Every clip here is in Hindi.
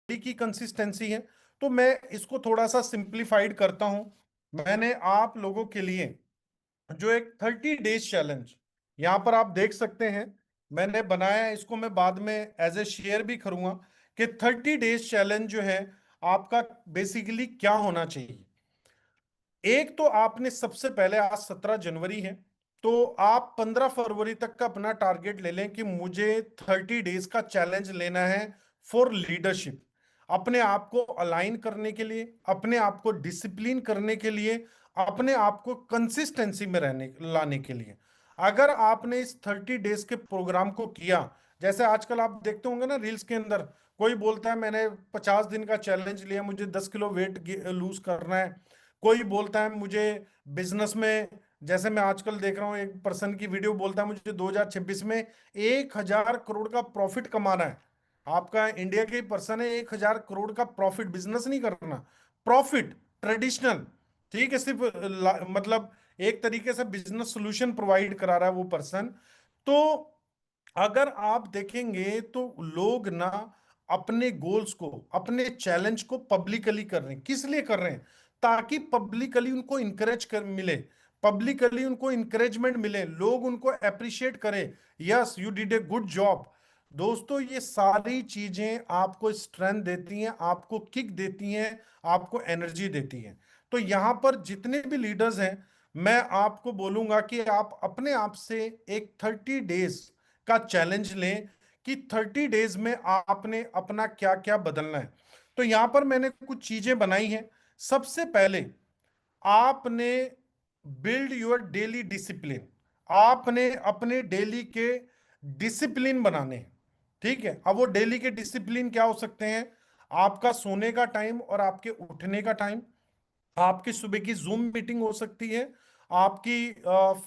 की कंसिस्टेंसी है। तो मैं इसको थोड़ा सा सिंप्लीफाइड करता हूं। मैंने आप लोगों के लिए जो एक 30 डेज चैलेंज यहां पर आप देख सकते हैं मैंने बनाया है, इसको मैं बाद में एज ए शेयर भी करूंगा कि 30 डेज चैलेंज जो है आपका बेसिकली क्या होना चाहिए। एक तो आपने सबसे पहले, आज 17 जनवरी है, तो आप 15 फरवरी तक का अपना टारगेट ले लें कि मुझे 30 डेज का चैलेंज लेना है फॉर लीडरशिप। अपने आप को अलाइन करने के लिए, अपने आप को डिसिप्लिन करने के लिए, अपने आप को कंसिस्टेंसी में रहने लाने के लिए। अगर आपने इस 30 डेज के प्रोग्राम को किया, जैसे आजकल आप देखते होंगे ना रील्स के अंदर, कोई बोलता है मैंने 50 दिन का चैलेंज लिया, मुझे 10 किलो वेट लूज करना है। कोई बोलता है मुझे बिजनेस में, जैसे मैं आजकल देख रहा हूँ एक पर्सन की वीडियो, बोलता है मुझे 2026 में 1,000 करोड़ का प्रॉफिट कमाना है। आपका इंडिया के पर्सन है, 1,000 करोड़ का प्रॉफिट, बिजनेस नहीं करना, प्रॉफिट, ट्रेडिशनल। ठीक है, सिर्फ मतलब एक तरीके से बिजनेस सोल्यूशन प्रोवाइड करा रहा है वो पर्सन। तो अगर आप देखेंगे तो लोग ना अपने गोल्स को, अपने चैलेंज को पब्लिकली कर रहे हैं। किस लिए कर रहे हैं? ताकि पब्लिकली उनको इंकरेज कर मिले, पब्लिकली उनको इंकरेजमेंट मिले, लोग उनको अप्रिशिएट करें, yes you did a good job. दोस्तों, ये सारी चीजें आपको स्ट्रेंथ देती हैं, आपको किक देती हैं, आपको एनर्जी देती हैं। तो यहां पर जितने भी लीडर्स हैं, मैं आपको बोलूंगा कि आप अपने आप से एक 30 डेज का चैलेंज लें कि 30 डेज में आपने अपना क्या क्या बदलना है। तो यहां पर मैंने कुछ चीजें बनाई हैं। सबसे पहले आपने बिल्ड योर डेली डिसिप्लिन। आपने अपने डेली के डिसिप्लिन बनाने हैं। ठीक है, अब वो डेली के डिसिप्लिन क्या हो सकते हैं? आपका सोने का टाइम और आपके उठने का टाइम, आपकी सुबह की जूम मीटिंग हो सकती है, आपकी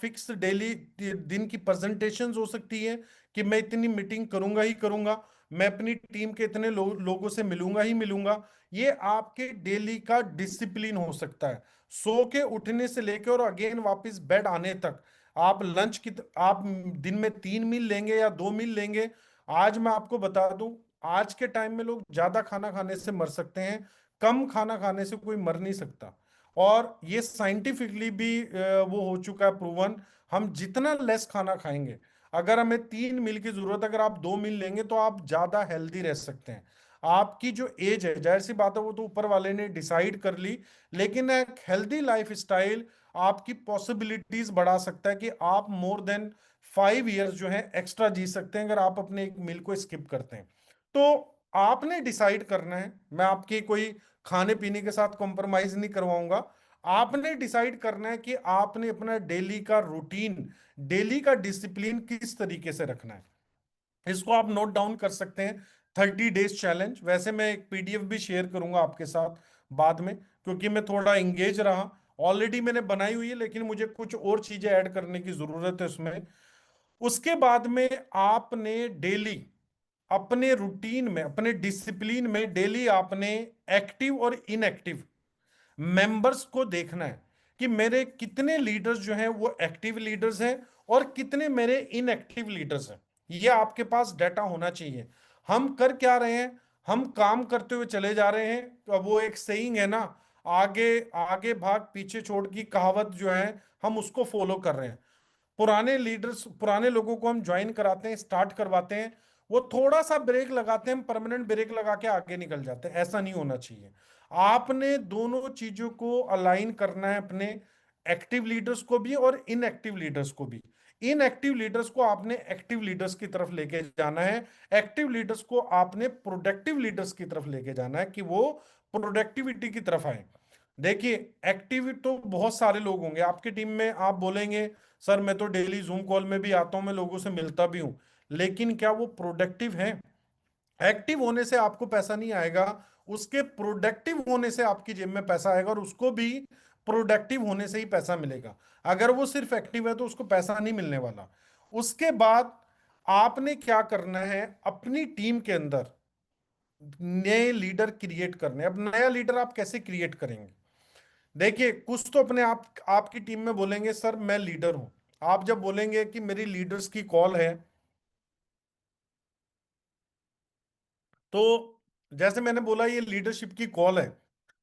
फिक्स डेली दिन की प्रेजेंटेशंस हो सकती है कि मैं इतनी मीटिंग करूंगा ही करूंगा, मैं अपनी टीम के इतने लोगों से मिलूंगा ही मिलूंगा। ये आपके डेली का डिसिप्लिन हो सकता है। सो के उठने से लेकर और अगेन वापस बेड आने तक, आप लंच की, आप दिन में 3 मील लेंगे या 2 मील लेंगे। आज मैं आपको बता दूं, आज के टाइम में लोग ज्यादा खाना खाने से मर सकते हैं, कम खाना खाने से कोई मर नहीं सकता। और ये साइंटिफिकली भी वो हो चुका है प्रूवन। हम जितना लेस खाना खाएंगे, अगर हमें 3 मील की जरूरत, अगर आप 2 मील लेंगे तो आप ज्यादा हेल्दी रह सकते हैं। आपकी जो एज है, जाहिर सी बात है वो तो ऊपर वाले ने डिसाइड कर ली, लेकिन एक हेल्दी लाइफ स्टाइल आपकी पॉसिबिलिटीज बढ़ा सकता है कि आप मोर देन 5 इयर्स जो है एक्स्ट्रा जी सकते हैं अगर आप अपने एक मील को स्किप करते हैं। तो आपने डिसाइड करना है, मैं आपकी कोई खाने पीने के साथ कॉम्प्रोमाइज नहीं करवाऊंगा। आपने डिसाइड करना है कि आपने अपना डेली का रूटीन, डेली का डिसिप्लिन किस तरीके से रखना है। इसको आप नोट डाउन कर सकते हैं, 30 डेज चैलेंज। वैसे मैं एक पीडीएफ भी शेयर करूंगा आपके साथ बाद में, क्योंकि मैं थोड़ा इंगेज रहा। ऑलरेडी मैंने बनाई हुई है, लेकिन मुझे कुछ और चीजें ऐड करने की जरूरत है उसमें। उसके बाद में आपने डेली अपने रूटीन में, अपने डिसिप्लिन में डेली आपने एक्टिव और इनएक्टिव मेंबर्स को देखना है कि मेरे कितने लीडर्स जो हैं वो एक्टिव लीडर्स हैं और कितने मेरे इनएक्टिव लीडर्स हैं। ये आपके पास डाटा होना चाहिए। हम कर क्या रहे हैं? हम काम करते हुए चले जा रहे हैं। तो वो एक सेइंग है ना, आगे आगे भाग पीछे छोड़ की कहावत जो है, हम उसको फॉलो कर रहे हैं। पुराने लीडर्स, पुराने लोगों को हम ज्वाइन कराते हैं, स्टार्ट करवाते हैं, वो थोड़ा सा ब्रेक लगाते हैं, हम परमानेंट ब्रेक लगा के आगे निकल जाते हैं। ऐसा नहीं होना चाहिए। आपने दोनों चीजों को अलाइन करना है, अपने एक्टिव लीडर्स को भी और इनएक्टिव लीडर्स को भी। इनएक्टिव लीडर्स को आपने एक्टिव लीडर्स की तरफ लेके जाना है, एक्टिव लीडर्स को आपने प्रोडक्टिव लीडर्स की तरफ लेके जाना है कि वो प्रोडक्टिविटी की तरफ आए। देखिए, एक्टिव तो बहुत सारे लोग होंगे आपकी टीम में, आप बोलेंगे सर मैं तो डेली जूम कॉल में भी आता हूं, मैं लोगों से मिलता भी हूं, लेकिन क्या वो प्रोडक्टिव है? एक्टिव होने से आपको पैसा नहीं आएगा, उसके प्रोडक्टिव होने से आपकी जेब में पैसा आएगा, और उसको भी प्रोडक्टिव होने से ही पैसा मिलेगा। अगर वो सिर्फ एक्टिव है तो उसको पैसा नहीं मिलने वाला। उसके बाद आपने क्या करना है, अपनी टीम के अंदर नए लीडर क्रिएट करने। अब नया लीडर आप कैसे क्रिएट करेंगे? देखिए, कुछ तो अपने आप आपकी टीम में बोलेंगे सर मैं लीडर हूं। आप जब बोलेंगे कि मेरी लीडर्स की कॉल है, तो जैसे मैंने बोला ये लीडरशिप की कॉल है,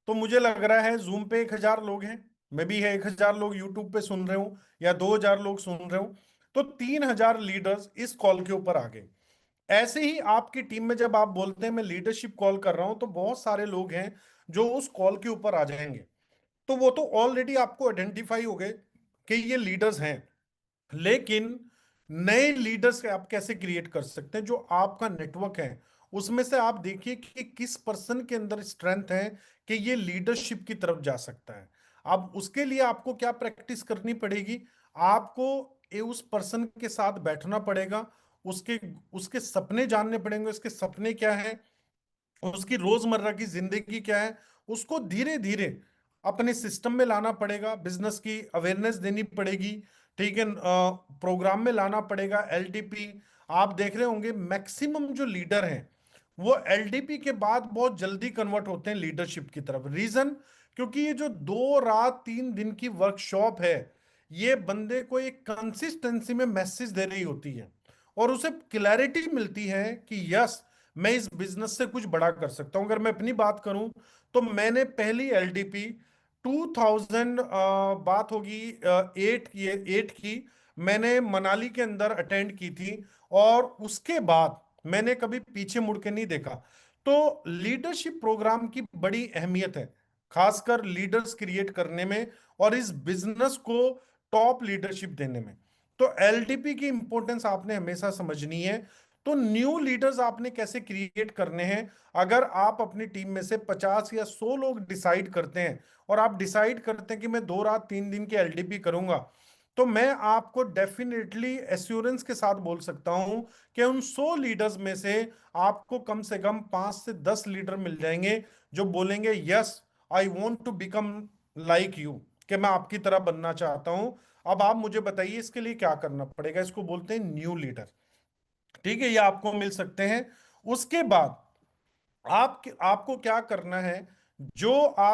तो मुझे लग रहा है जूम पे 1,000 लोग हैं, मे भी है 1,000 लोग यूट्यूब पे सुन रहे हो या 2,000 लोग सुन रहे हो, तो 3,000 लीडर्स इस कॉल के ऊपर आ गए। ऐसे ही आपकी टीम में जब आप बोलते हैं मैं लीडरशिप कॉल कर रहा हूं, तो बहुत सारे लोग हैं जो उस कॉल के ऊपर आ जाएंगे। तो वो तो ऑलरेडी आपको आइडेंटिफाई हो गए कि ये लीडर्स हैं। लेकिन नए लीडर्स आप कैसे क्रिएट कर सकते हैं? जो आपका नेटवर्क है उसमें से आप देखिए कि किस पर्सन के अंदर स्ट्रेंथ है कि ये लीडरशिप की तरफ जा सकता है। अब उसके लिए आपको क्या प्रैक्टिस करनी पड़ेगी? आपको उस पर्सन के साथ बैठना पड़ेगा, उसके उसके सपने जानने पड़ेंगे, उसके सपने क्या है, उसकी रोजमर्रा की जिंदगी क्या है, उसको धीरे धीरे अपने सिस्टम में लाना पड़ेगा, बिजनेस की अवेयरनेस देनी पड़ेगी, ठीक है, प्रोग्राम में लाना पड़ेगा। एलडीपी, आप देख रहे होंगे मैक्सिमम जो लीडर हैं वो एलडीपी के बाद बहुत जल्दी कन्वर्ट होते हैं लीडरशिप की तरफ। रीजन, क्योंकि ये जो 2 रात 3 दिन की वर्कशॉप है, ये बंदे को एक कंसिस्टेंसी में मैसेज दे रही होती है, और उसे क्लैरिटी मिलती है कि यस, मैं इस बिजनेस से कुछ बड़ा कर सकता हूं। अगर मैं अपनी बात करूं, तो मैंने पहली एलडीपी 2000 बात होगी 8 की, मैंने मनाली के अंदर अटेंड की थी, और उसके बाद मैंने कभी पीछे मुड़ के नहीं देखा। तो लीडरशिप प्रोग्राम की बड़ी अहमियत है, खासकर लीडर्स क्रिएट करने में और इस बिजनेस को टॉप लीडरशिप देने में। तो एलडीपी की इंपॉर्टेंस आपने हमेशा समझनी है। तो न्यू लीडर्स आपने कैसे क्रिएट करने हैं? अगर आप अपनी टीम में से 50 या 100 लोग डिसाइड करते हैं, और आप डिसाइड करते हैं कि मैं 2 रात 3 दिन की एलडीपी करूंगा, तो मैं आपको डेफिनेटली एश्योरेंस के साथ बोल सकता हूं कि उन 100 लीडर्स में से आपको कम से कम 5 से 10 लीडर मिल जाएंगे जो बोलेंगे yes, I want to become like you, कि मैं आपकी तरह बनना चाहता हूं। अब आप मुझे बताइए इसके लिए क्या करना पड़ेगा? इसको बोलते हैं न्यू लीडर। ठीक है, ये आपको मिल सकते हैं। उसके बाद आपको क्या करना है? जो आप